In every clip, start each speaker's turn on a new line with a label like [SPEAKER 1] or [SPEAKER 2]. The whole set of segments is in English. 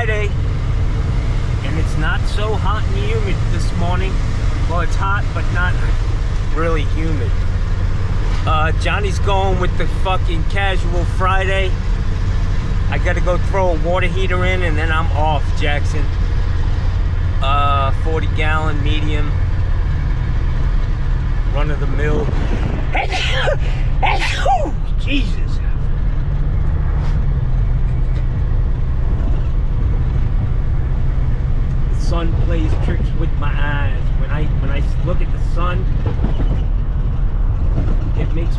[SPEAKER 1] Friday, and it's not so hot and humid this morning. Well, it's hot, but not really humid. Johnny's going with the fucking casual Friday. I gotta go throw a water heater in, and then I'm off, Jackson. 40-gallon medium, run-of-the-mill. Jesus. The sun plays tricks with my eyes. When I look at the sun, it makes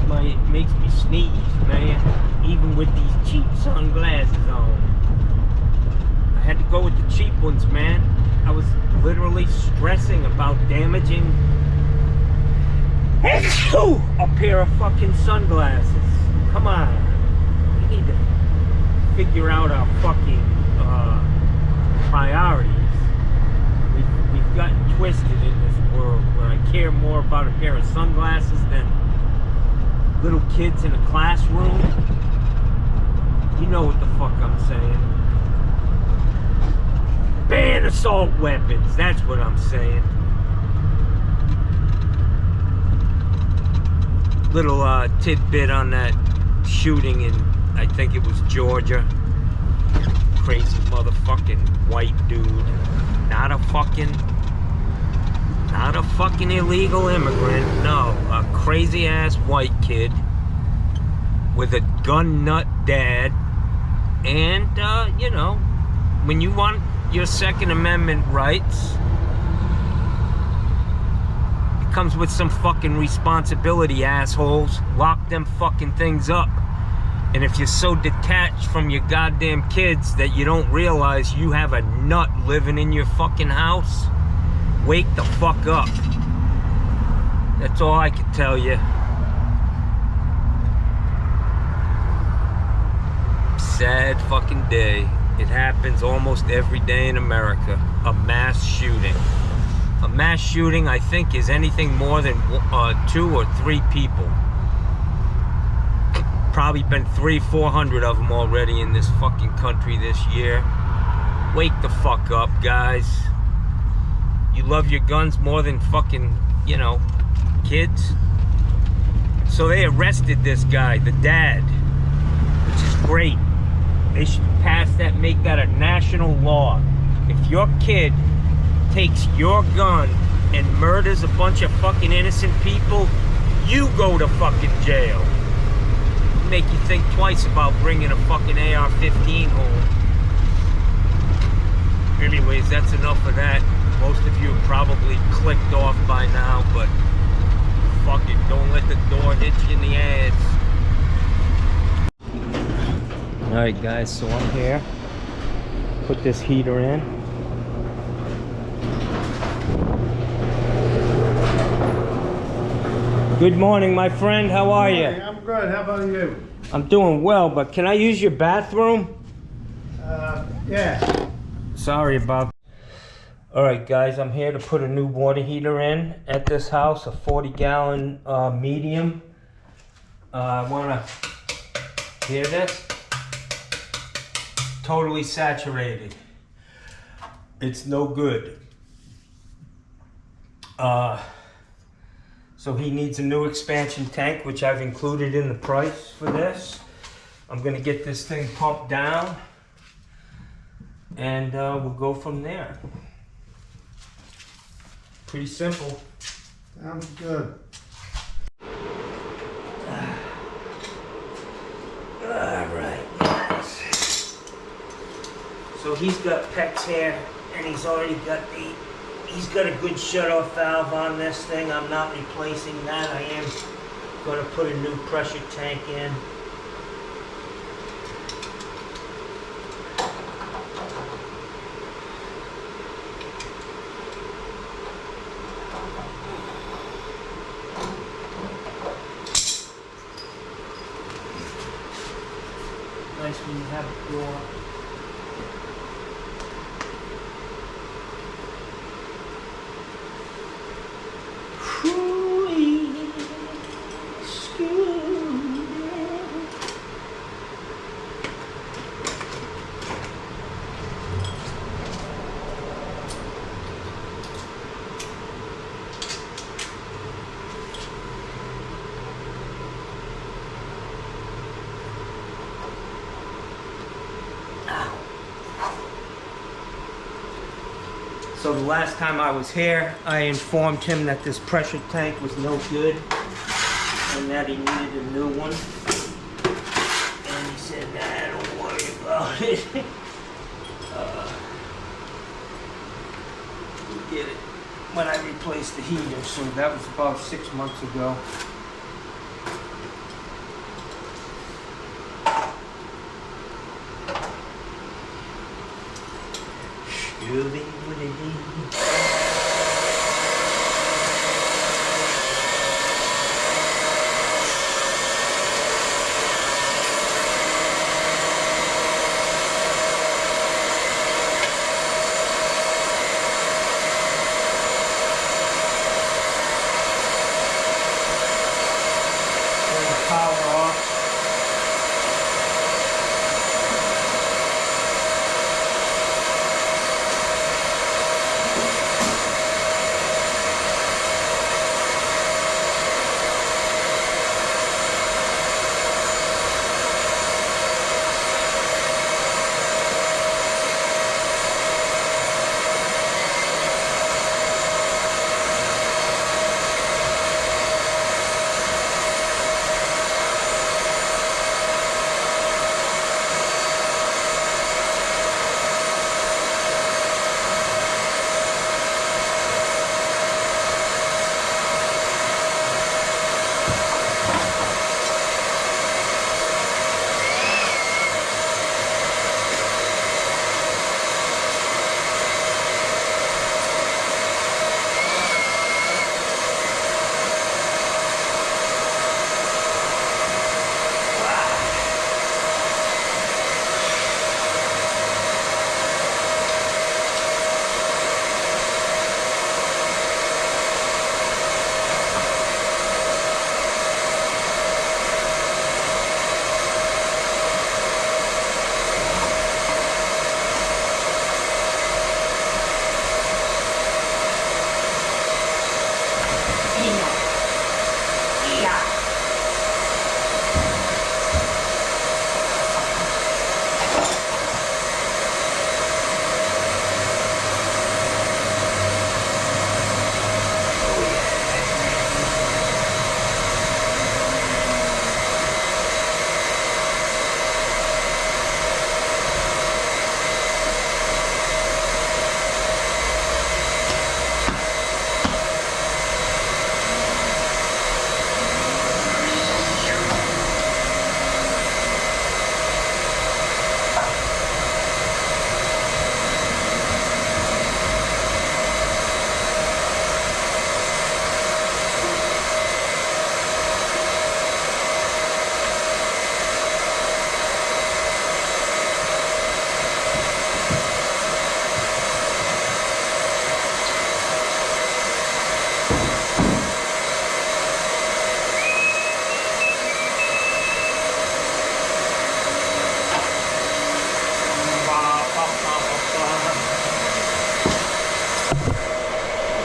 [SPEAKER 1] me sneeze, man. Even with these cheap sunglasses on. I had to go with the cheap ones, man. I was literally stressing about damaging a pair of fucking sunglasses. Come on. We need to figure out our fucking priorities. We've gotten twisted in this world where I care more about a pair of sunglasses than little kids in a classroom. You know what the fuck I'm saying. Ban assault weapons, that's what I'm saying. Little tidbit on that shooting in, I think it was Georgia. Crazy motherfucking white dude. Not a fucking illegal immigrant. No, a crazy ass white kid with a gun nut dad. And, you know, when you want your Second Amendment rights, it comes with some fucking responsibility, assholes. Lock them fucking things up. And if you're so detached from your goddamn kids that you don't realize you have a nut living in your fucking house, wake the fuck up. That's all I can tell you. Sad fucking day. It happens almost every day in America. A mass shooting. A mass shooting, I think, is anything more than 2 or 3 people. Probably been 300-400 of them already in this fucking country this year. Wake the fuck up, guys. You love your guns more than fucking, you know, kids. So they arrested this guy, the dad, which is great. They should pass that, make that a national law. If your kid takes your gun and murders a bunch of fucking innocent people, you go to fucking jail. Make you think twice about bringing a fucking AR-15 home. Anyways, that's enough of that. Most of you have probably clicked off by now, but fuck it, don't let the door hit you in the ass. Alright guys, so I'm here. Put this heater in. Good morning, my friend. How are you?
[SPEAKER 2] I'm good. How about you?
[SPEAKER 1] I'm doing well, but can I use your bathroom?
[SPEAKER 2] Yeah.
[SPEAKER 1] Sorry about. Alright guys, I'm here to put a new water heater in at this house, a 40-gallon medium. I want to hear this. Totally saturated. It's no good. So he needs a new expansion tank, which I've included in the price for this. I'm gonna get this thing pumped down, and we'll go from there. Pretty simple.
[SPEAKER 2] Sounds good.
[SPEAKER 1] Alright, guys. So he's got PEX here, and he's already got he's got a good shut-off valve on this thing. I'm not replacing that. I am going to put a new pressure tank in. Nice when you have a door. So the last time I was here, I informed him that this pressure tank was no good and that he needed a new one. And he said, nah, don't worry about it. We'll get it when I replaced the heater. So that was about 6 months ago.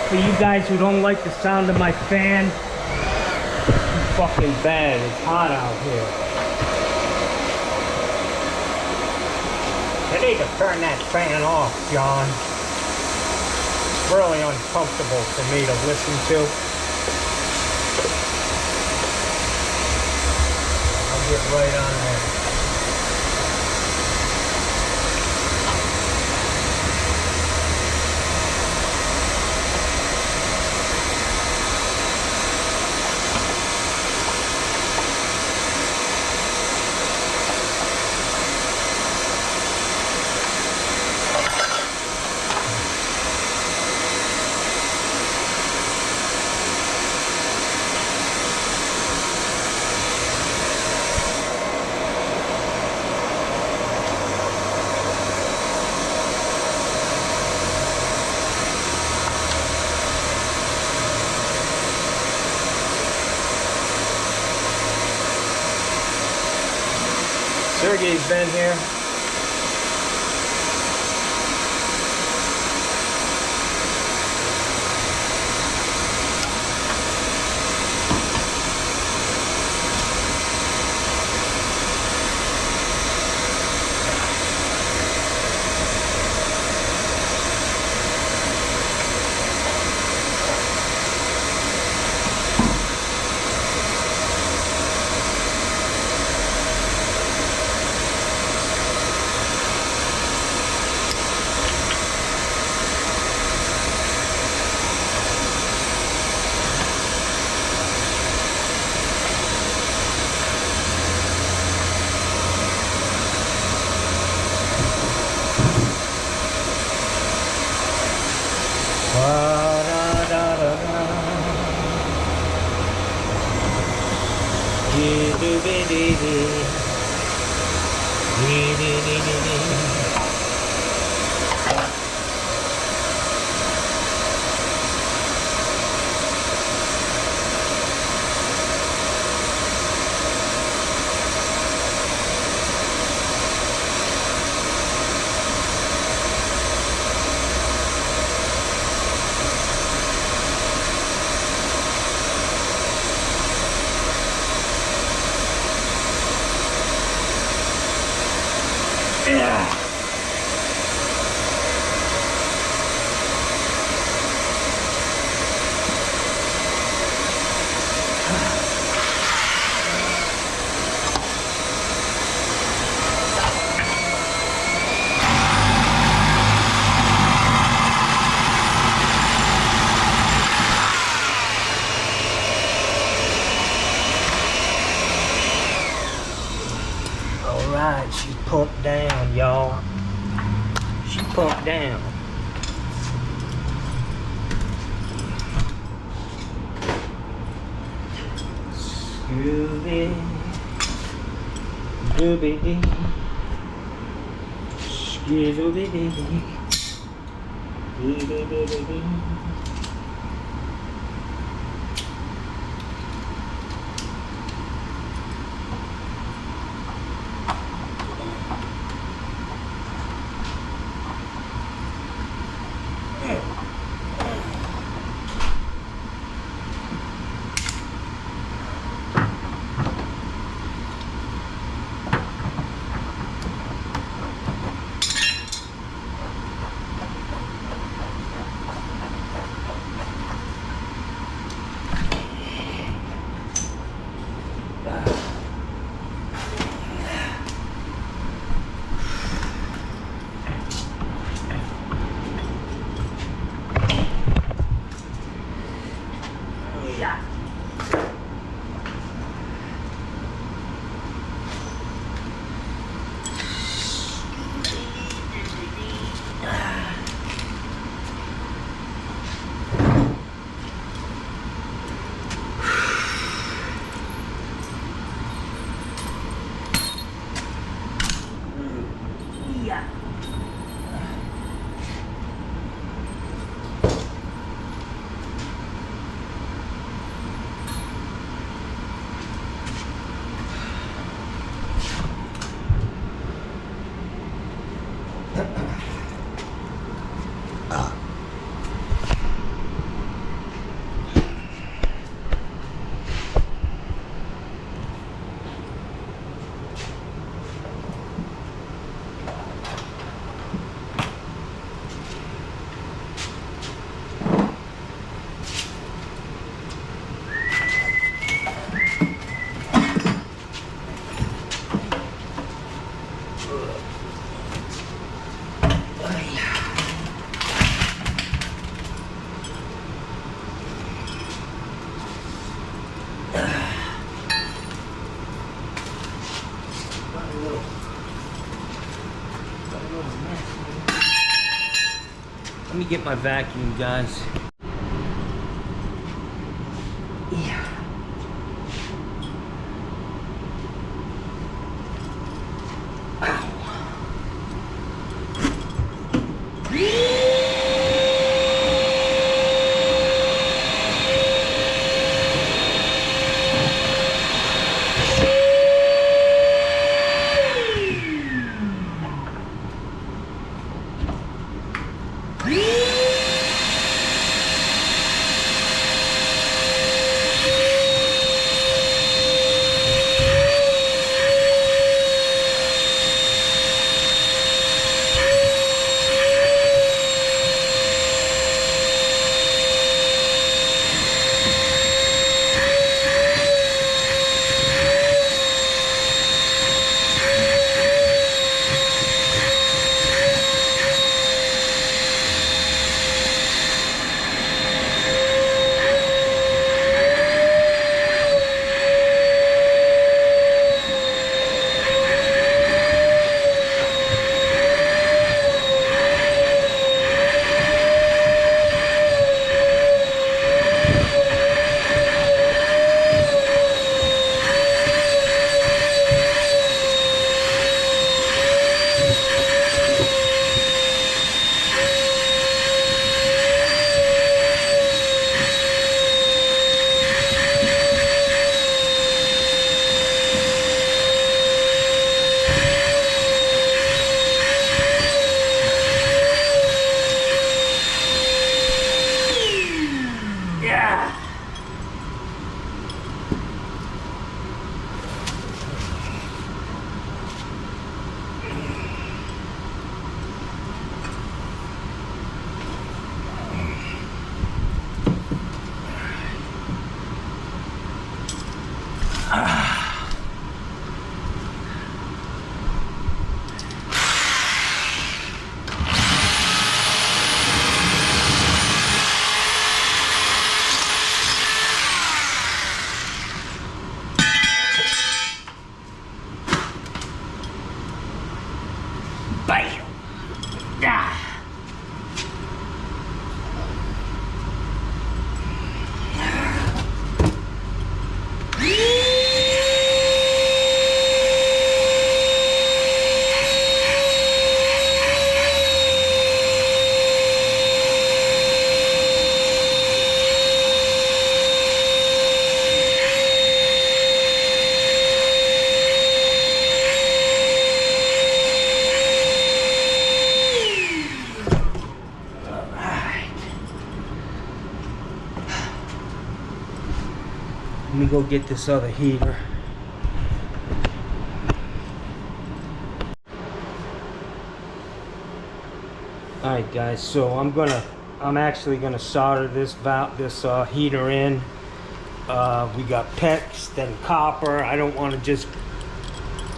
[SPEAKER 1] For you guys who don't like the sound of my fan, it's fucking bad. It's hot out here. You need to turn that fan off, John. It's really uncomfortable for me to listen to. I'll get right on there. Sergey's been here. Alright, she pumped down, y'all. She pumped down. Scooby, Dooby Dee, Skidooby Dee, Dee Dee Dee Dee Dee. Let me get my vacuum, guys. Yeah. Let me go get this other heater. Alright guys, so I'm actually gonna solder this heater in. We got PEX, then copper. I don't want to just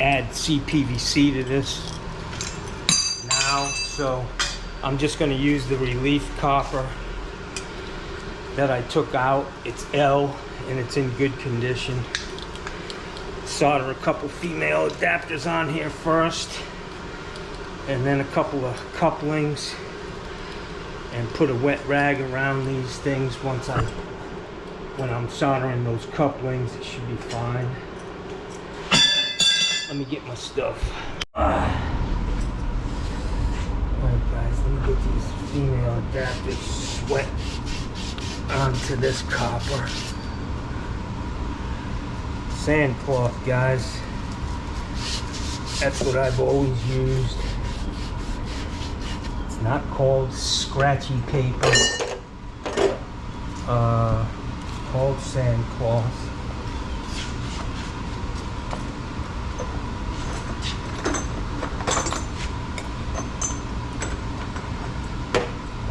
[SPEAKER 1] add CPVC to this now, so I'm just gonna use the relief copper that I took out. It's L and it's in good condition. Solder a couple female adapters on here first, and then a couple of couplings, and put a wet rag around these things. When I'm soldering those couplings, it should be fine. Let me get my stuff. Alright guys, let me get these female adapters sweat onto this copper. Sandcloth, guys. That's what I've always used. It's not called scratchy paper. Called sandcloth.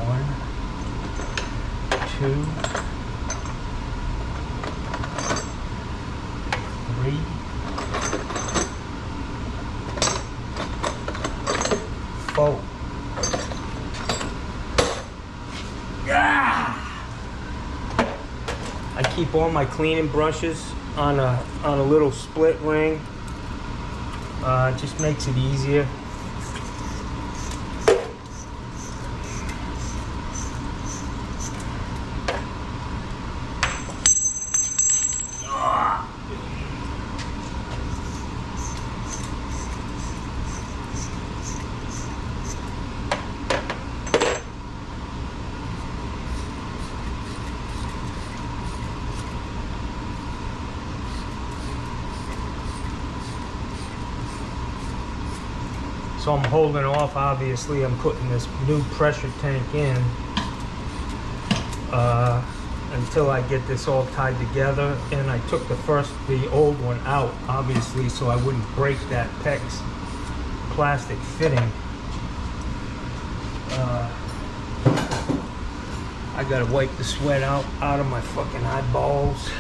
[SPEAKER 1] One, two, three, four. I keep all my cleaning brushes on a little split ring. It just makes it easier. So I'm holding off, obviously. I'm putting this new pressure tank in until I get this all tied together. And I took the old one out, obviously, so I wouldn't break that PEX plastic fitting. I gotta wipe the sweat out of my fucking eyeballs.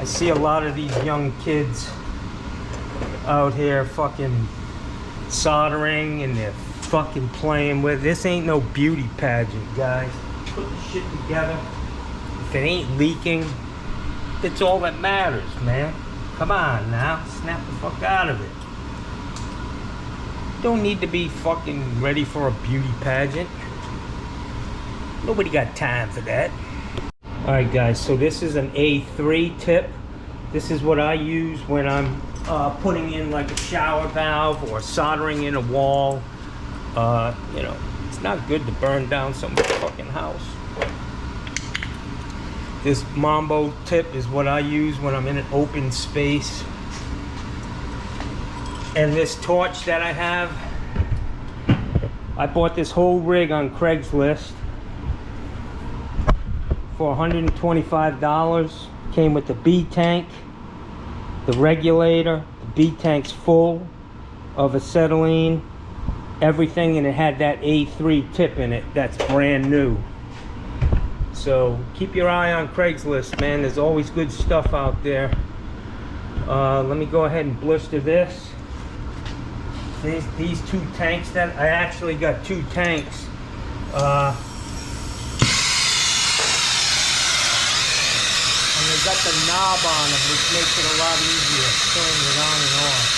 [SPEAKER 1] I see a lot of these young kids out here fucking soldering, and they're fucking playing with. This ain't no beauty pageant, guys. Put the shit together. If it ain't leaking, it's all that matters, man. Come on now, snap the fuck out of it. Don't need to be fucking ready for a beauty pageant. Nobody got time for that. Alright guys, so this is an A3 tip. This is what I use when I'm putting in like a shower valve or soldering in a wall. You know, it's not good to burn down somebody's fucking house. This Mambo tip is what I use when I'm in an open space. And this torch that I have, I bought this whole rig on Craigslist for $125. Came with the B tank, the regulator, the B tank's full of acetylene, everything, and it had that A3 tip in it. That's brand new. So keep your eye on Craigslist, man. There's always good stuff out there. Let me go ahead and blister this. These two tanks that I actually got, two tanks. And they got the knob on them, which makes it a lot easier turning it on and off.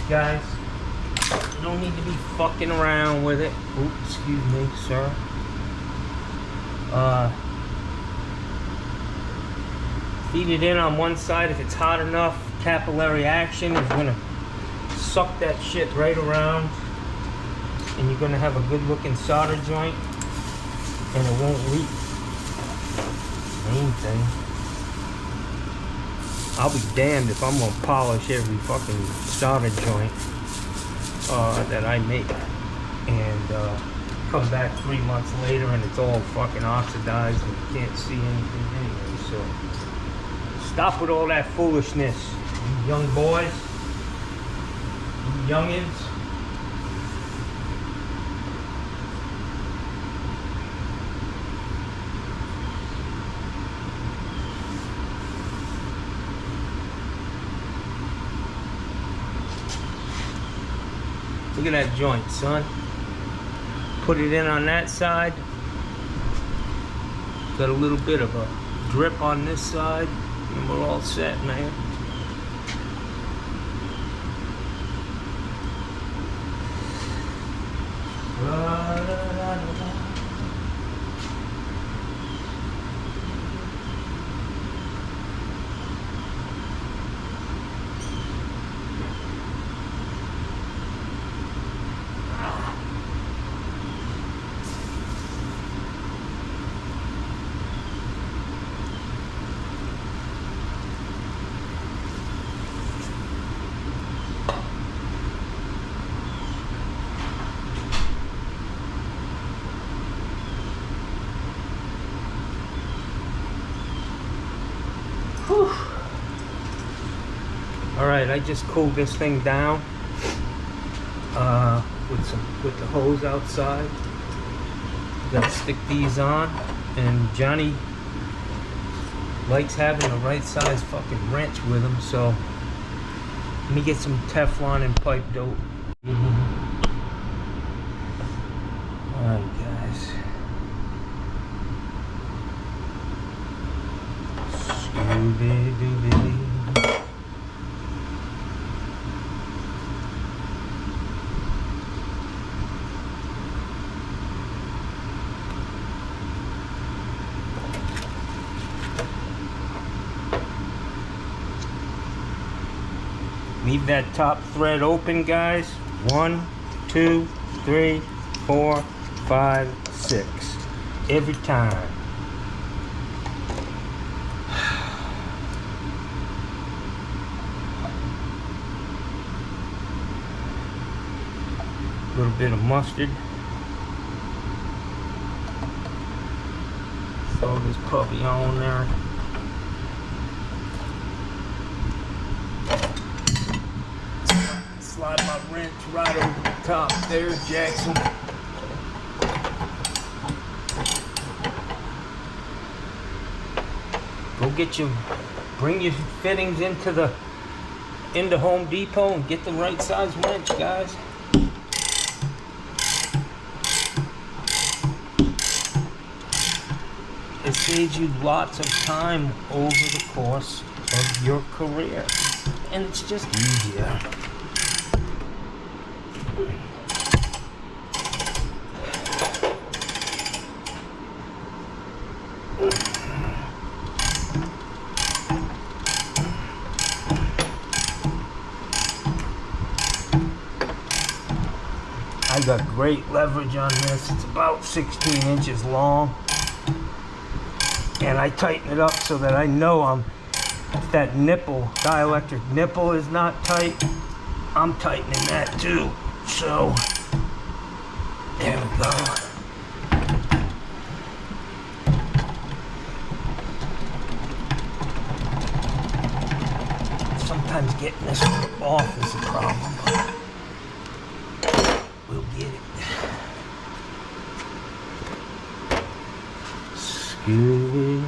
[SPEAKER 1] guys. You don't need to be fucking around with it. Oops, excuse me, sir. Feed it in on one side. If it's hot enough, capillary action is gonna suck that shit right around, and you're gonna have a good looking solder joint, and it won't leak. Main thing. I'll be damned if I'm gonna polish every fucking solder joint that I make, and come back 3 months later and it's all fucking oxidized and you can't see anything anyway. So stop with all that foolishness, you young boys, you youngins. Look at that joint, son. Put it in on that side. Got a little bit of a drip on this side, and we're all set, man. All right, I just cooled this thing down with the hose outside. Gotta stick these on, and Johnny likes having the right size fucking wrench with him, so let me get some Teflon and pipe dope. All right, guys. Scooby-Dooby. Leave that top thread open, guys. 1, 2, 3, 4, 5, 6. Every time. A little bit of mustard. Throw this puppy on there. Slide my wrench right over the top there, Jackson. Bring your fittings into Home Depot and get the right size wrench, guys. It saves you lots of time over the course of your career, and it's just easier. I got great leverage on this. It's about 16 inches long, and I tighten it up so that I know if that nipple, dielectric nipple, is not tight, I'm tightening that too. So there we go. Sometimes getting this off is a problem, but we'll get it. Scooby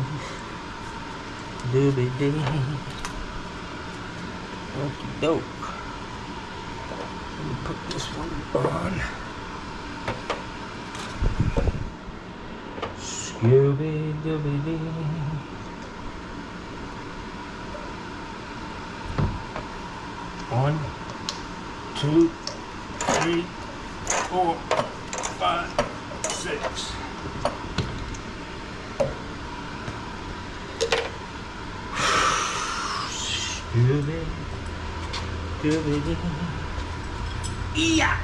[SPEAKER 1] Dooby Dee. Okie doke. Let me put this one on. Scooby Dooby Dee. One, 2, 3, 4, 5, 6. Scooby, Scooby, yeah.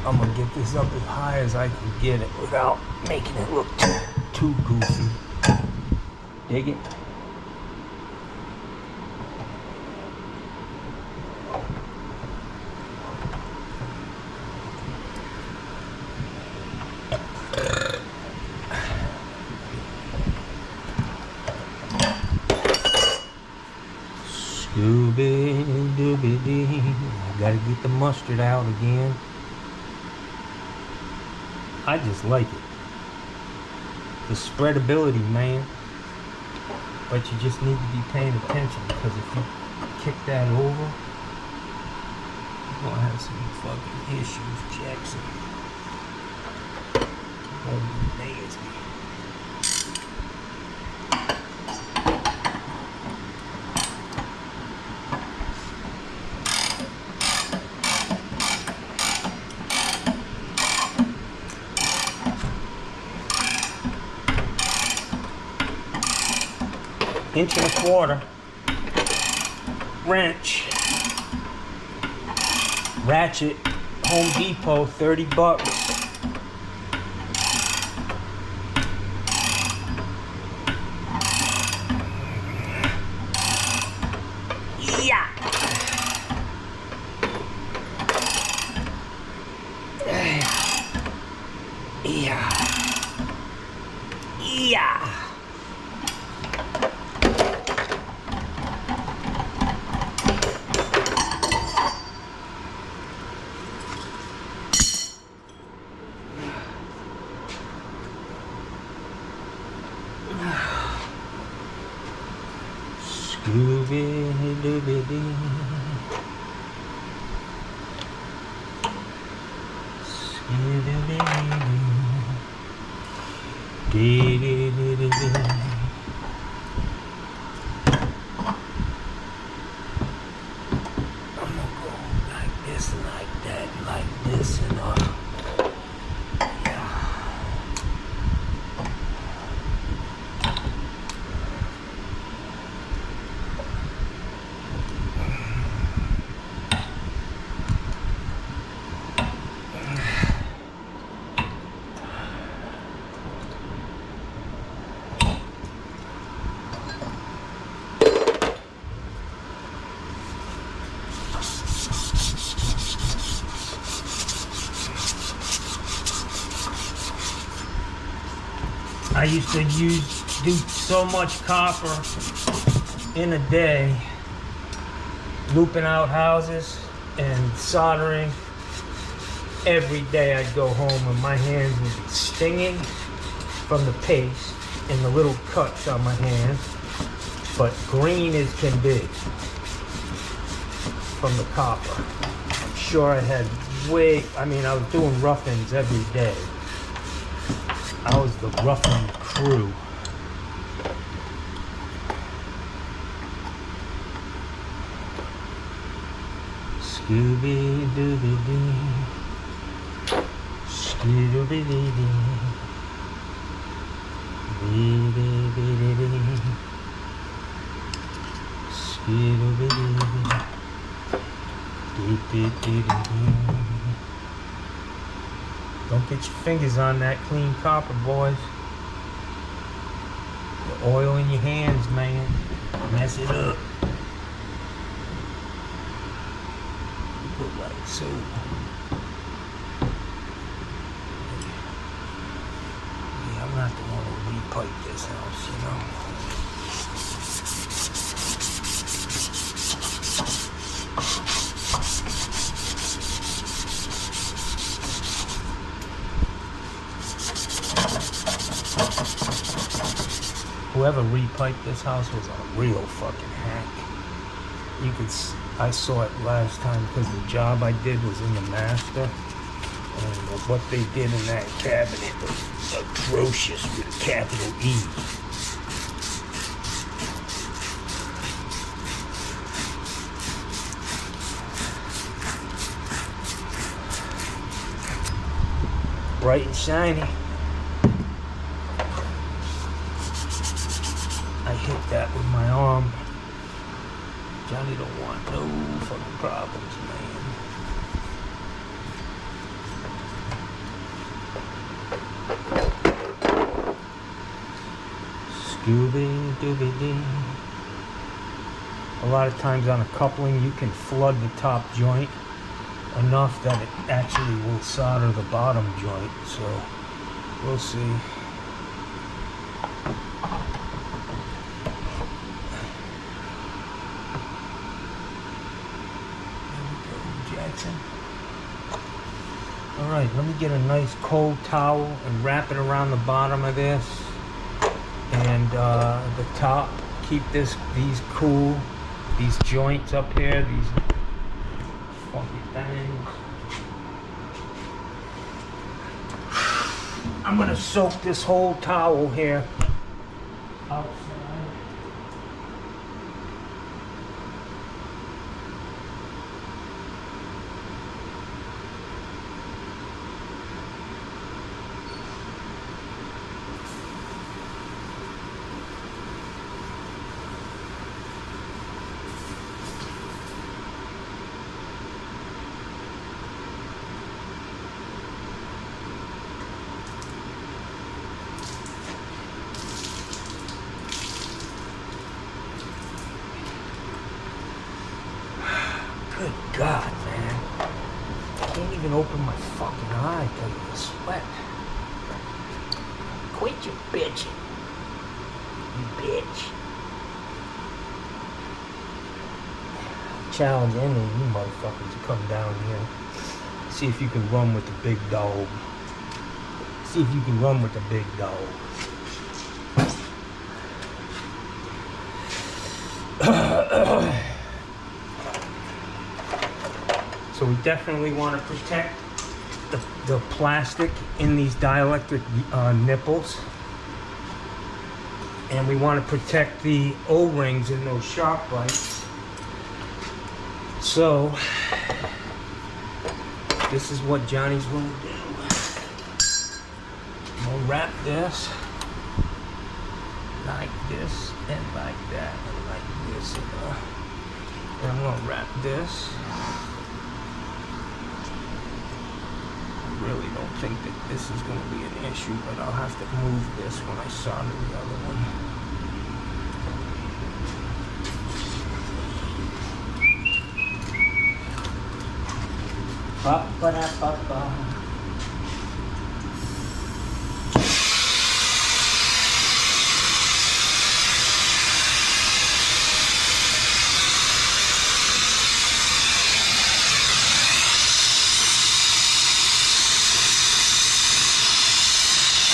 [SPEAKER 1] I'm gonna get this up as high as I can get it without making it look too goofy. Dig it? Scooby Dooby Dee. I gotta get the mustard out again. I just like it. The spreadability, man. But you just need to be paying attention, because if you kick that over, you're gonna have some fucking issues, Jackson. Oh, amaze me. Inch and a quarter wrench, ratchet, Home Depot, $30. Yeah. Yeah. Scooby Dooby Dee. Scooby Dooby Dee. Dee dee dee dee. I'm gonna go like this and like that, like this and I used to do so much copper in a day, looping out houses and soldering. Every day I'd go home and my hands would be stinging from the paste and the little cuts on my hands, but green as can be from the copper. I'm sure I had I was doing rough-ins every day. I was the rough-in crew. Scooby Dooby Dee. Scooby Dooby Dee. Dee dee dee dee dee. Scooby Dooby Dee. Dee dee dee dee. Don't get your fingers on that clean copper, boys. The oil in your hands, man. Mess it up. Put like so. Yeah, I'm not the one who repipe this house, you know. Whoever repiped this house was a real fucking hack. I saw it last time because the job I did was in the master, and what they did in that cabinet was atrocious with a capital E. bright and shiny. I hit that with my arm. Johnny don't want no fucking problems, man. Scooby-Dooby-Dee. A lot of times on a coupling, you can flood the top joint enough that it actually will solder the bottom joint. So we'll see. There we go, Jackson. All right, let me get a nice cold towel and wrap it around the bottom of this and the top. Keep these cool. These joints up here, these funky things. I'm gonna soak this whole towel here outside. Good God, man. I can't even open my fucking eye because of the sweat. Quit your bitching. You bitch. Challenge any of you motherfuckers to come down here. See if you can run with the big dog. See if you can run with the big dog. So we definitely want to protect the plastic in these dielectric nipples. And we want to protect the O-rings in those shark bites. So this is what Johnny's going to do. I'm going to wrap this like this and like that and like this. And I'm going to wrap this. Really don't think that this is going to be an issue, but I'll have to move this when I solder the other one. Ba-ba-da-ba-ba.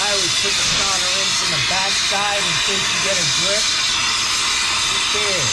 [SPEAKER 1] I always put the solder in from the back side in case you get a grip. Who cares?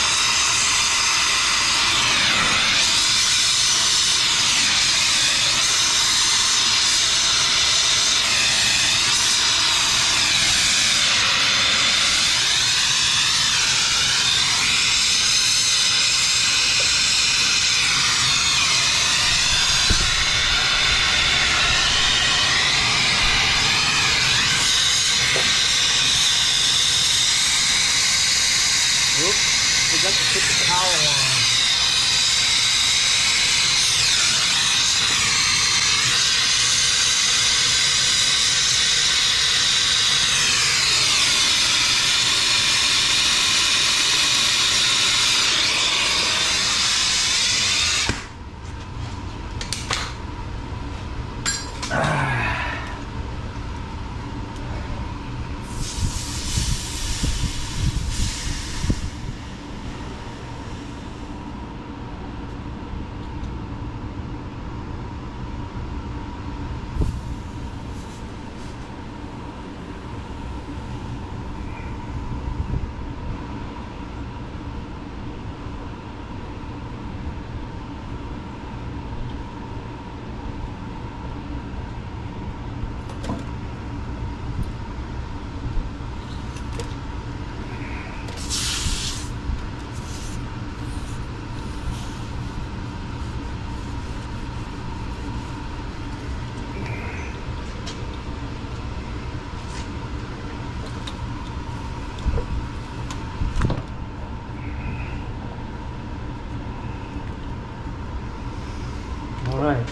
[SPEAKER 1] All right.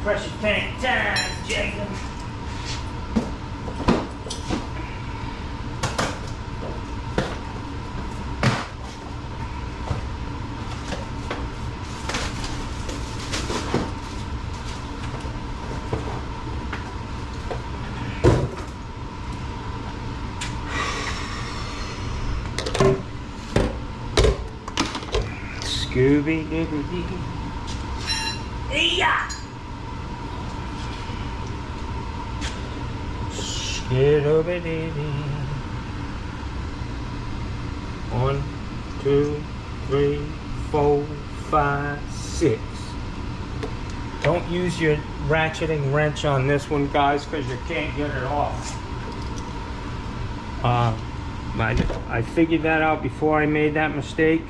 [SPEAKER 1] Pressure tank time, Jacob. Scooby-Dooby-Doo. Yeah. Scooby-Dooby-Doo. 1, 2, 3, 4, 5, 6. Don't use your ratcheting wrench on this one, guys, because you can't get it off. I figured that out before I made that mistake.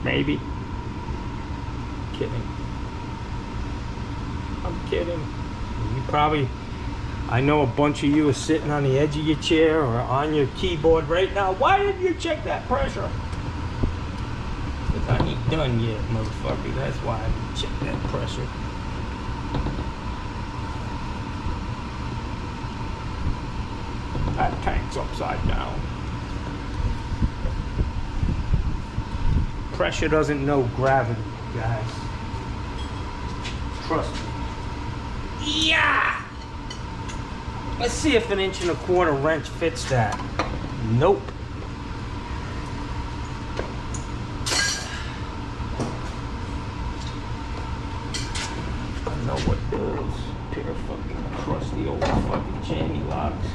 [SPEAKER 1] Maybe. Kidding. I'm kidding. You probably, I know a bunch of you are sitting on the edge of your chair or on your keyboard right now. Why didn't you check that pressure? Because I ain't done yet, motherfucker. That's why I didn't check that pressure. That tank's upside down. Pressure doesn't know gravity, guys. Trust me. Yeah! Let's see if 1 1/4 wrench fits that. Nope. I know what does. Pair of fucking crusty old fucking jammy locks.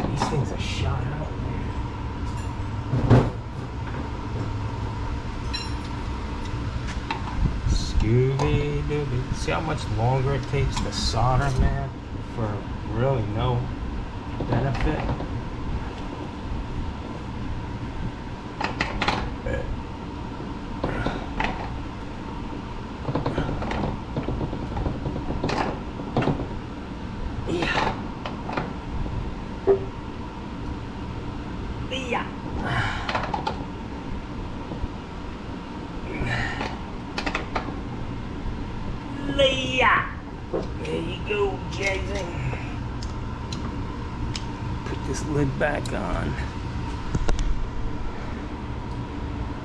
[SPEAKER 1] These things are shot out. Scooby-Dooby. See how much longer it takes to solder, man, for really no benefit? Yeah. Yeah. There you go, Jason. Put this lid back on.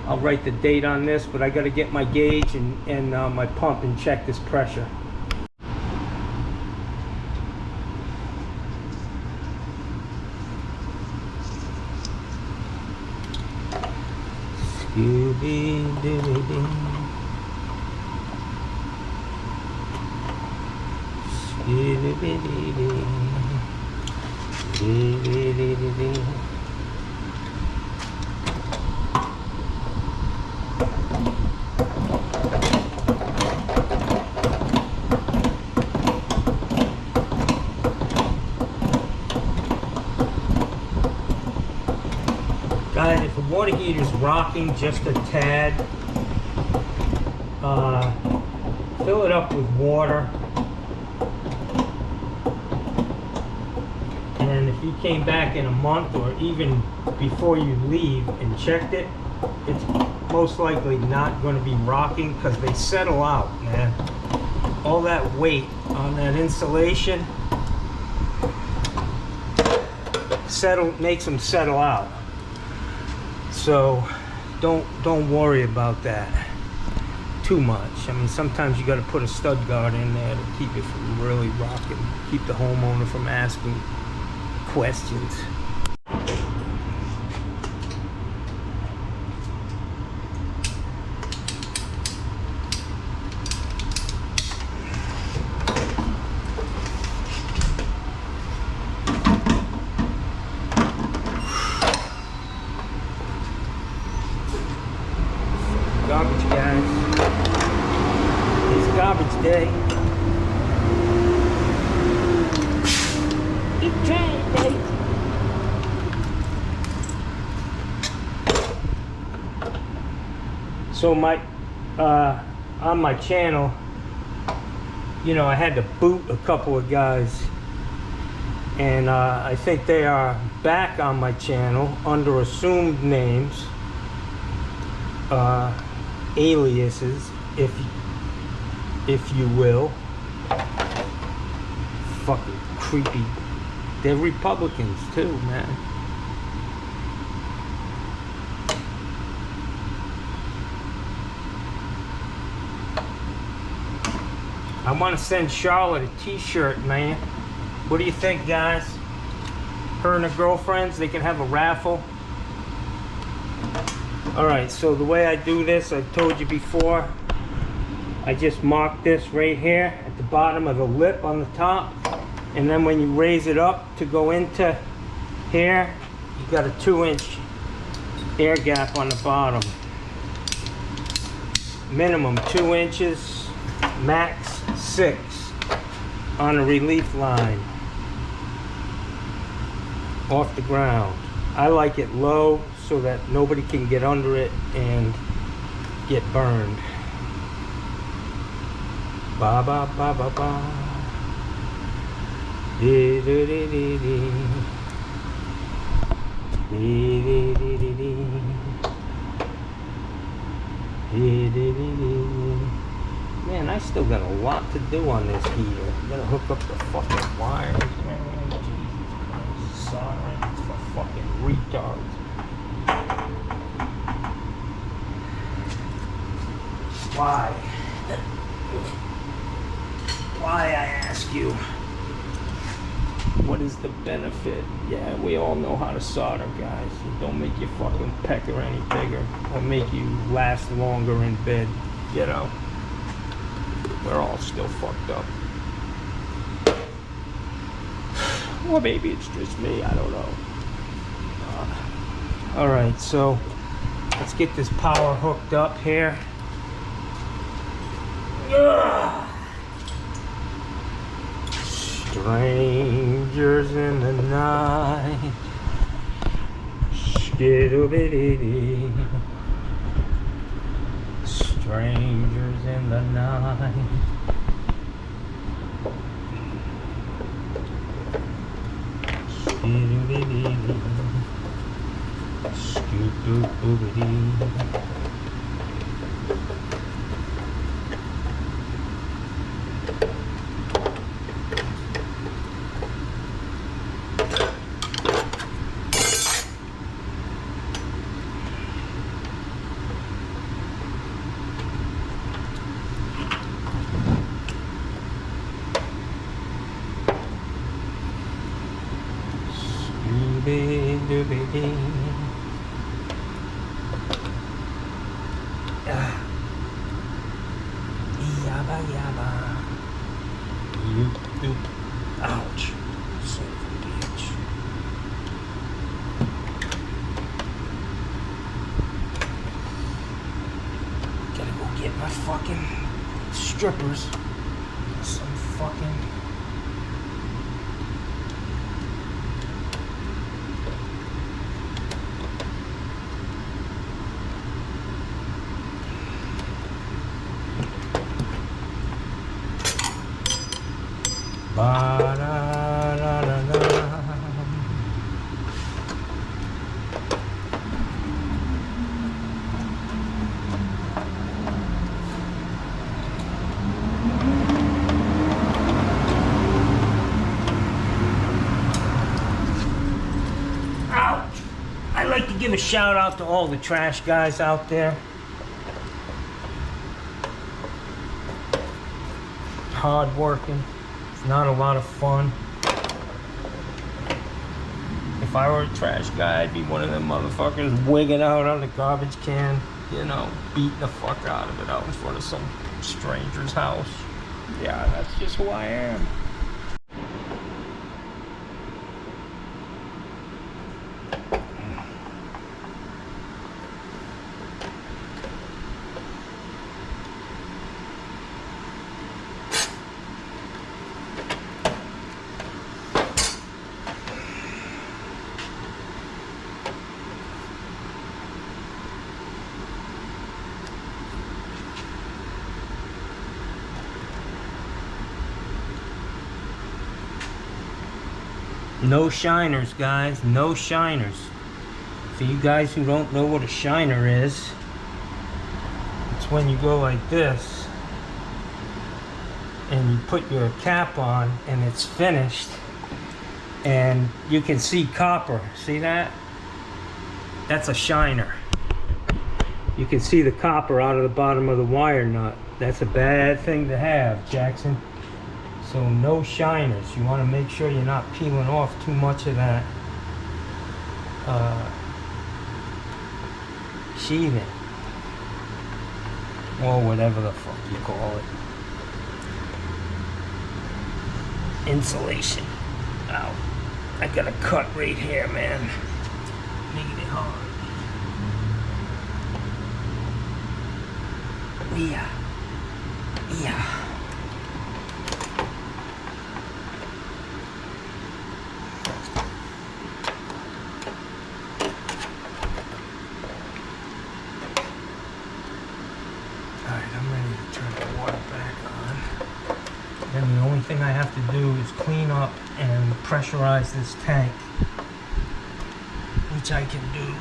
[SPEAKER 1] I'll write the date on this, but I got to get my gauge and my pump and check this pressure. Scooby-Dooby-Doo. Scooby-Dooby-Doo. Scooby-Dooby-Doo. Guys, if the water heater's rocking just a tad, fill it up with water. And if you came back in a month or even before you leave and checked it, it's most likely not going to be rocking because they settle out, man. All that weight on that insulation makes them settle out. So don't worry about that too much. I mean, sometimes you got to put a stud guard in there to keep it from really rocking, keep the homeowner from asking questions. Garbage, guys. It's garbage day. It's trash day. So on my channel, you know, I had to boot a couple of guys, and I think they are back on my channel under assumed names, aliases, if you will. Fucking creepy. They're Republicans too, man. I want to send Charlotte a t-shirt, man. What do you think, guys? Her and her girlfriends, they can have a raffle. Alright, so the way I do this, I've told you before, I just mark this right here at the bottom of the lip on the top, and then when you raise it up to go into here, you got a 2-inch air gap on the bottom. Minimum 2 inches, max 6 on a relief line off the ground. I like it low so that nobody can get under it and get burned. Ba ba ba ba ba. Dee dee dee dee dee. Dee dee dee dee dee. Dee dee dee dee. Man, I still got a lot to do on this heater. I gotta hook up the fucking wires, man. Jesus Christ, soldering for fucking retards. Why? Why, I ask you? What is the benefit? Yeah, we all know how to solder, guys. It don't make your fucking pecker any bigger or make you last longer in bed, you know? We're all still fucked up. Or maybe it's just me, I don't know. Alright, so let's get this power hooked up here. Strangers in the night. Skidoo-biddy-dee. Strangers in the night. Skidoo-biddy-dee. Skidoo-biddy-dee. Yabba yabba. Ouch. Son of a bitch. Gotta go get my fucking strippers. Some fucking... Ba-da-da-da-da. Ouch! I'd like to give a shout out to all the trash guys out there. Hard working. Not a lot of fun. If I were a trash guy, I'd be one of them motherfuckers wigging out on the garbage can, you know, beating the fuck out of it out in front of some stranger's house. Yeah, that's just who I am. No shiners, guys. No shiners. For you guys who don't know what a shiner is, it's when you go like this and you put your cap on and it's finished and you can see copper. See that? That's a shiner. You can see the copper out of the bottom of the wire nut. That's a bad thing to have, Jackson. So no shiners. You want to make sure you're not peeling off too much of that sheathing, or whatever the fuck you call it. Insulation. Ow. I got a cut right here, man. Making it hard. Yeah. Yeah. Then the only thing I have to do is clean up and pressurize this tank, which I can do.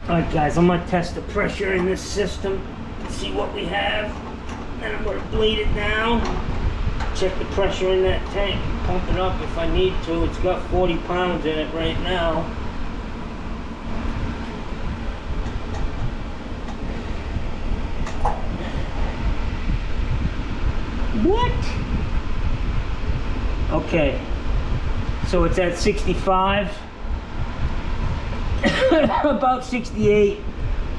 [SPEAKER 1] Alright guys, I'm going to test the pressure in this system, see what we have, then I'm going to bleed it down. check the pressure in that tank, pump it up if I need to. It's got 40 pounds in it right now. What? Okay, so it's at 65, about 68.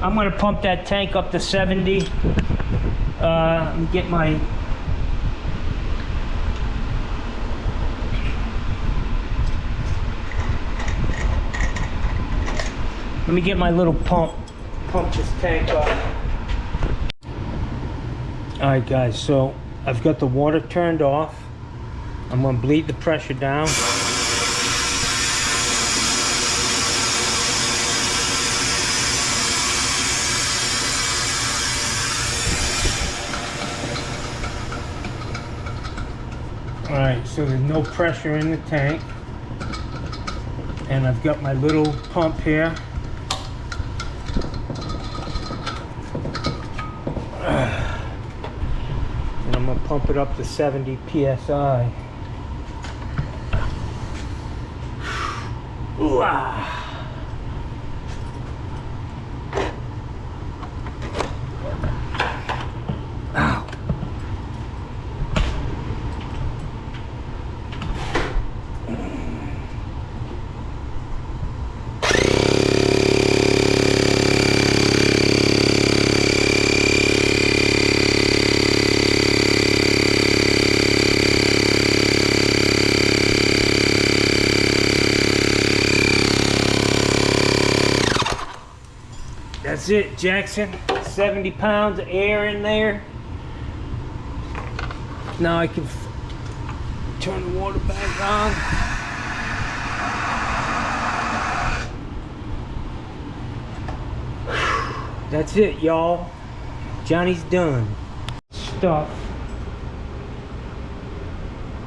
[SPEAKER 1] I'm gonna pump that tank up to 70. Let me get my little pump this tank up. Alright guys, so I've got the water turned off. I'm gonna bleed the pressure down. Alright, so there's no pressure in the tank. And I've got my little pump here. And I'm gonna pump it up to 70 psi. Ooh, ah. Ow. That's it, Jackson. 70 pounds of air in there. Now I can turn the water back on. That's it, y'all. Johnny's done. Stuff.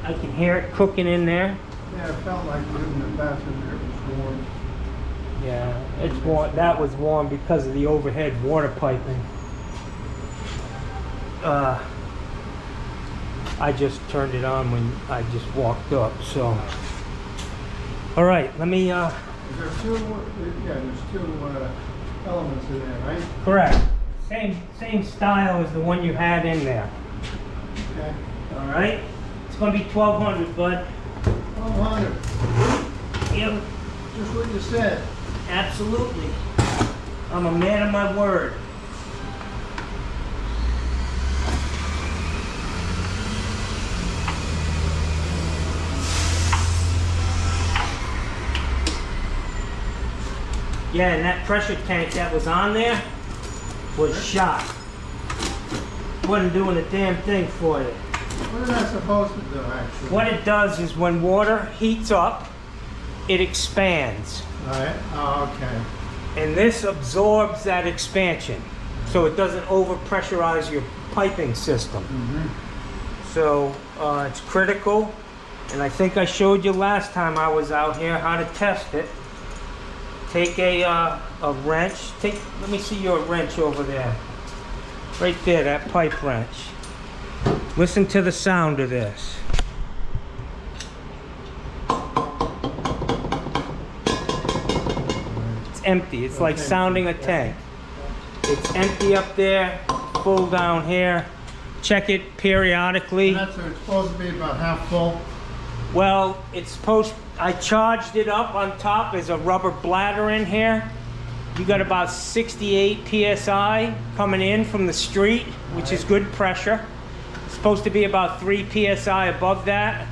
[SPEAKER 1] I can hear it cooking in there.
[SPEAKER 2] Yeah, it felt like in the bathroom there was warm.
[SPEAKER 1] Yeah, it's warm. That was warm because of the overhead water piping. I just turned it on when I just walked up, so. All right, let me,
[SPEAKER 2] Is there two, there's two elements in there, right?
[SPEAKER 1] correct. Same style as the one you had in there.
[SPEAKER 2] Okay.
[SPEAKER 1] All right, it's gonna be 1200, bud.
[SPEAKER 2] 1200.
[SPEAKER 1] Yep,
[SPEAKER 2] Just what you said.
[SPEAKER 1] absolutely. I'm a man of my word. Yeah, and that pressure tank that was on there was shot. Wasn't doing a damn thing for you.
[SPEAKER 2] What is that supposed to do, actually?
[SPEAKER 1] What it does is when water heats up, it expands.
[SPEAKER 2] Right. Oh, okay.
[SPEAKER 1] And this absorbs that expansion, so it doesn't over-pressurize your piping system.
[SPEAKER 2] Mm-hmm.
[SPEAKER 1] So it's critical, and I think I showed you last time I was out here how to test it. Take a wrench. Let me see your wrench over there. Right there, that pipe wrench. Listen to the sound of this. It's empty. It's like sounding a tank. It's empty up there, full down here. Check it periodically.
[SPEAKER 2] And that's supposed to be about half full.
[SPEAKER 1] Well, it's supposed, I charged it up on top. There's a rubber bladder in here. You got about 68 psi coming in from the street, which is good pressure. It's supposed to be about 3 psi above that.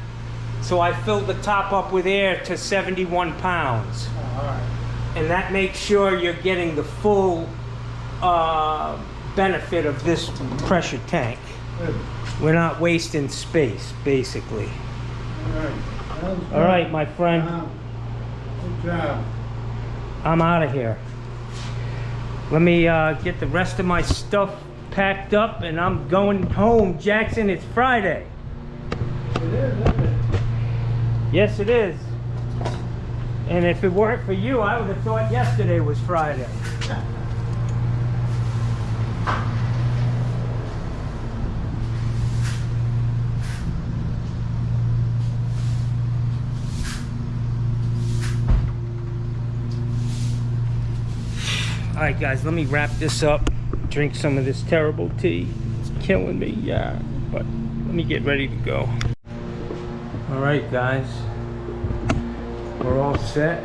[SPEAKER 1] So I filled the top up with air to 71 pounds.
[SPEAKER 2] Oh, all right.
[SPEAKER 1] And that makes sure you're getting the full benefit of this pressure tank.
[SPEAKER 2] Good.
[SPEAKER 1] We're not wasting space, basically.
[SPEAKER 2] All right.
[SPEAKER 1] All right, my friend.
[SPEAKER 2] Good job.
[SPEAKER 1] I'm out of here. Let me get the rest of my stuff packed up and I'm going home. Jackson, it's Friday.
[SPEAKER 2] It is, isn't it?
[SPEAKER 1] Yes, it is. And if it weren't for you, I would have thought yesterday was Friday. right, guys, let me wrap this up. Drink some of this terrible tea. It's killing me, yeah. But let me get ready to go. All right, guys. We're all set.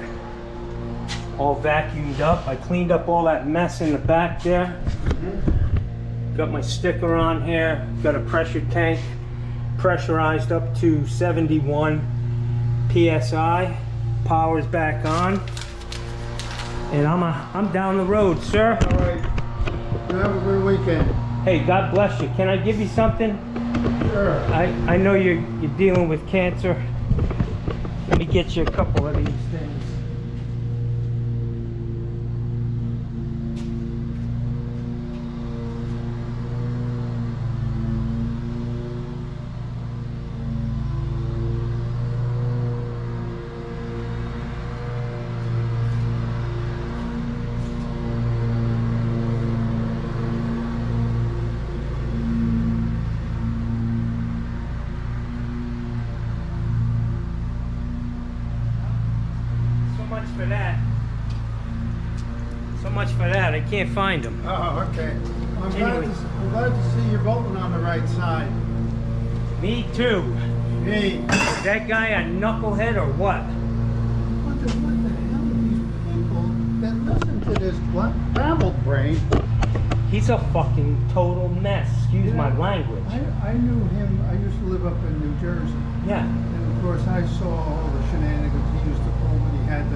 [SPEAKER 1] All vacuumed up. I cleaned up all that mess in the back there. Got my sticker on here. Got a pressure tank pressurized up to 71 PSI. Power's back on. And I'm down the road, sir.
[SPEAKER 2] All right. Have a good weekend.
[SPEAKER 1] Hey, God bless you. Can I give you something?
[SPEAKER 2] Sure.
[SPEAKER 1] I know you're dealing with cancer. Let me get you a couple of these things. For that. So much for that. I can't find them.
[SPEAKER 2] Oh, okay. I'm
[SPEAKER 1] Anyway.
[SPEAKER 2] glad to see you're voting on the right side.
[SPEAKER 1] Me too.
[SPEAKER 2] Hey,
[SPEAKER 1] Is that guy a knucklehead or what?
[SPEAKER 2] what the hell are these people that listen to this babble brain?
[SPEAKER 1] He's a fucking total mess. Excuse my language.
[SPEAKER 2] I knew him. I used to live up in New Jersey.
[SPEAKER 1] Yeah.
[SPEAKER 2] And of course, I saw all the shenanigans he used to pull when he had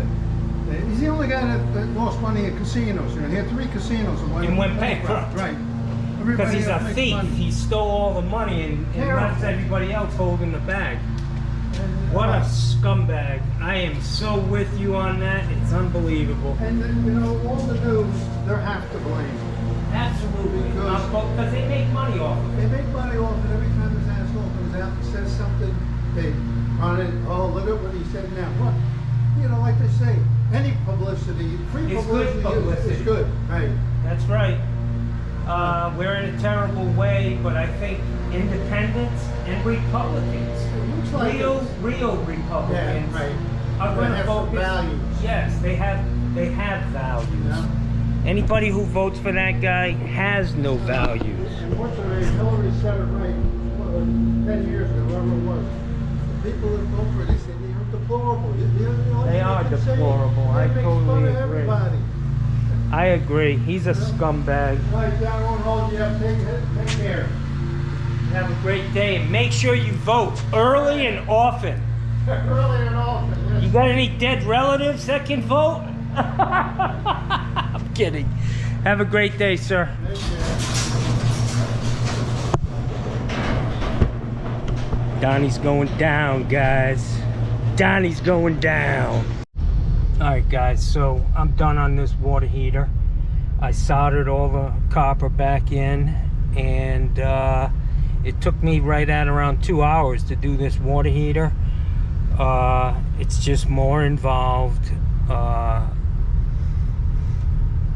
[SPEAKER 2] he's the only guy that lost money at casinos. You know, he had 3 casinos
[SPEAKER 1] And went bankrupt.
[SPEAKER 2] Right.
[SPEAKER 1] Because he's a
[SPEAKER 2] else makes
[SPEAKER 1] thief.
[SPEAKER 2] money.
[SPEAKER 1] He stole all the money and left everybody else holding the bag.
[SPEAKER 2] And,
[SPEAKER 1] What a scumbag. I am so with you on that. It's unbelievable.
[SPEAKER 2] And then, you know, all the news, they're half to blame.
[SPEAKER 1] Absolutely.
[SPEAKER 2] Because-
[SPEAKER 1] Because they make money off of it.
[SPEAKER 2] They make money off it every time this asshole comes out and says something. They run it. Oh, look at what he said now. What? You know, like they say, any publicity, free
[SPEAKER 1] It's
[SPEAKER 2] publicity,
[SPEAKER 1] good publicity.
[SPEAKER 2] is good. Right.
[SPEAKER 1] That's right. We're in a terrible way, but I think independents and Republicans,
[SPEAKER 2] It looks like
[SPEAKER 1] real Republicans,
[SPEAKER 2] Yeah, right.
[SPEAKER 1] are going to
[SPEAKER 2] have some
[SPEAKER 1] focus.
[SPEAKER 2] values.
[SPEAKER 1] Yes, they have values.
[SPEAKER 2] You know?
[SPEAKER 1] Anybody who votes for that guy has no values.
[SPEAKER 2] And what's her name? Hillary said it right 10 years ago, whatever it was. The people that vote for it, they said they're deplorable.
[SPEAKER 1] They are deplorable. I totally agree.
[SPEAKER 2] Everybody.
[SPEAKER 1] I agree. He's a scumbag.
[SPEAKER 2] Right, I won't hold you up. Take care.
[SPEAKER 1] Have a great day, and make sure you vote early and often.
[SPEAKER 2] Early and often. Yes.
[SPEAKER 1] You got any dead relatives that can vote? I'm kidding. Have a great day, sir.
[SPEAKER 2] Take care.
[SPEAKER 1] Donnie's going down, guys. Donnie's going down. All right, guys, so I'm done on this water heater. I soldered all the copper back in, and it took me right at around 2 hours to do this water heater. It's just more involved.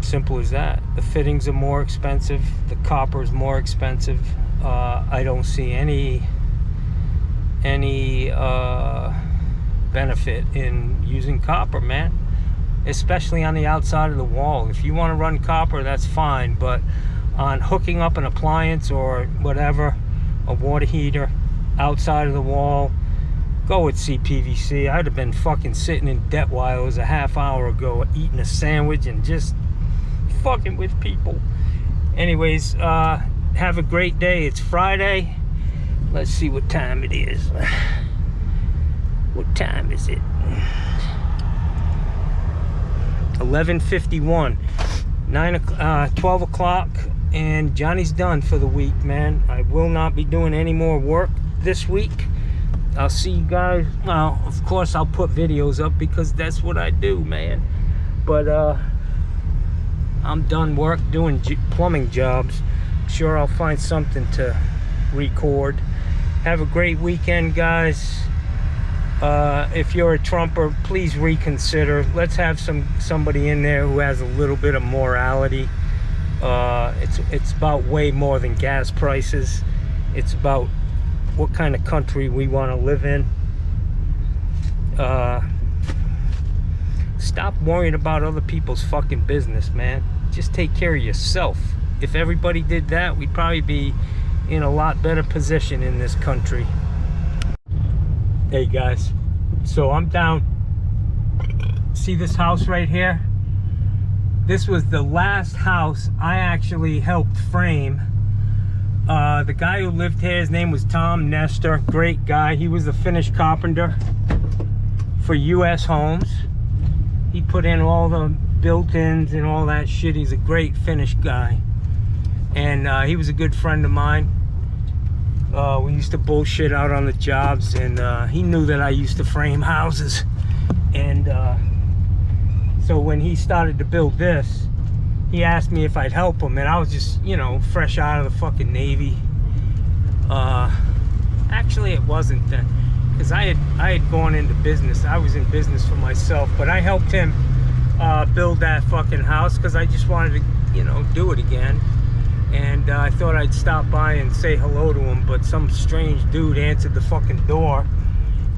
[SPEAKER 1] Simple as that. The fittings are more expensive. The copper is more expensive. I don't see any benefit in using copper, man, especially on the outside of the wall. If you want to run copper, that's fine, but on hooking up an appliance or whatever, a water heater outside of the wall, go with CPVC. I'd have been fucking sitting in debt while it was a half hour ago, eating a sandwich and just fucking with people. Anyways, have a great day. It's Friday. Let's see what time it is. What time is it? 11:51. 12 o'clock, and Johnny's done for the week, man. I will not be doing any more work this week. I'll see you guys. Well, of course, I'll put videos up because that's what I do, man. But I'm done work doing plumbing jobs. Sure, I'll find something to record. Have a great weekend, guys. If you're a Trumper, please reconsider. Let's have somebody in there who has a little bit of morality. It's about way more than gas prices. It's about what kind of country we want to live in. stop worrying about other people's fucking business, man. Just take care of yourself. If everybody did that, we'd probably be in a lot better position in this country. Hey guys, so I'm down. See this house right here? This was the last house I actually helped frame. The guy who lived here, his name was Tom Nestor. Great guy. He was a finished carpenter for U.S. Homes. He put in all the built-ins and all that shit. He's a great finished guy. And he was a good friend of mine. We used to bullshit out on the jobs, and he knew that I used to frame houses. And so when he started to build this, he asked me if I'd help him, and I was just, you know, fresh out of the fucking Navy. Actually, it wasn't then, because I had gone into business. I was in business for myself, but I helped him build that fucking house because I just wanted to, you know, do it again. And I thought I'd stop by and say hello to him, but some strange dude answered the fucking door.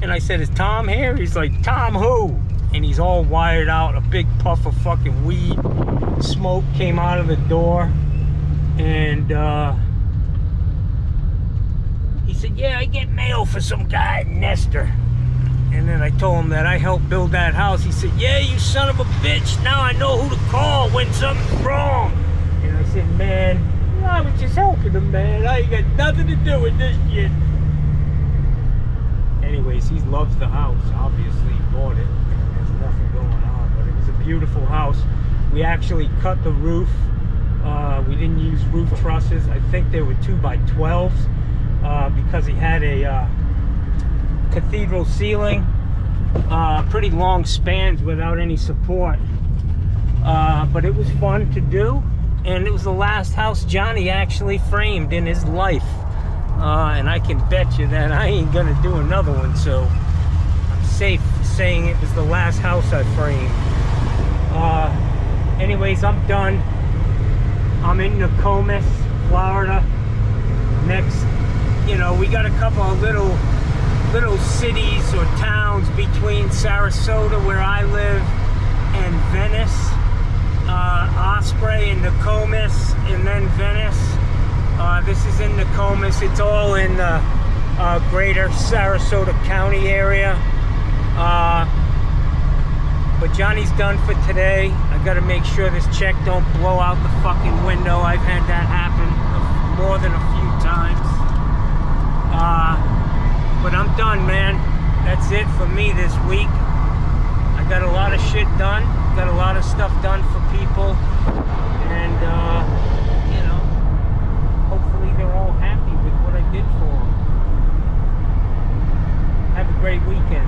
[SPEAKER 1] And I said, "Is Tom here?" He's like, "Tom who?" And he's all wired out, a big puff of fucking weed. Smoke came out of the door. And he said, "Yeah, I get mail for some guy, Nestor." And then I told him that I helped build that house. He said, "Yeah, you son of a bitch. Now I know who to call when something's wrong." And I said, "Man, I was just helping him, man. I ain't got nothing to do with this shit." Anyways, he loves the house. Obviously, he bought it. There's nothing going on, but it was a beautiful house. We actually cut the roof. We didn't use roof trusses. I think they were 2x12s because he had a cathedral ceiling. Pretty long spans without any support. But it was fun to do. And it was the last house Johnny actually framed in his life. And I can bet you that I ain't gonna do another one, so I'm safe saying it was the last house I framed. Anyways, I'm done. I'm in Nokomis, Florida. Next, you know, we got a couple of little cities or towns between Sarasota, where I live, and Venice. Osprey and Nokomis, and then Venice. This is in Nokomis. It's all in the greater Sarasota County area. But Johnny's done for today. I gotta make sure this check don't blow out the fucking window. I've had that happen more than a few times. But I'm done, man. That's it for me this week. I got a lot of shit done. Got a lot of stuff done for people. And, you know, hopefully they're all happy with what I did for them. Have a great weekend.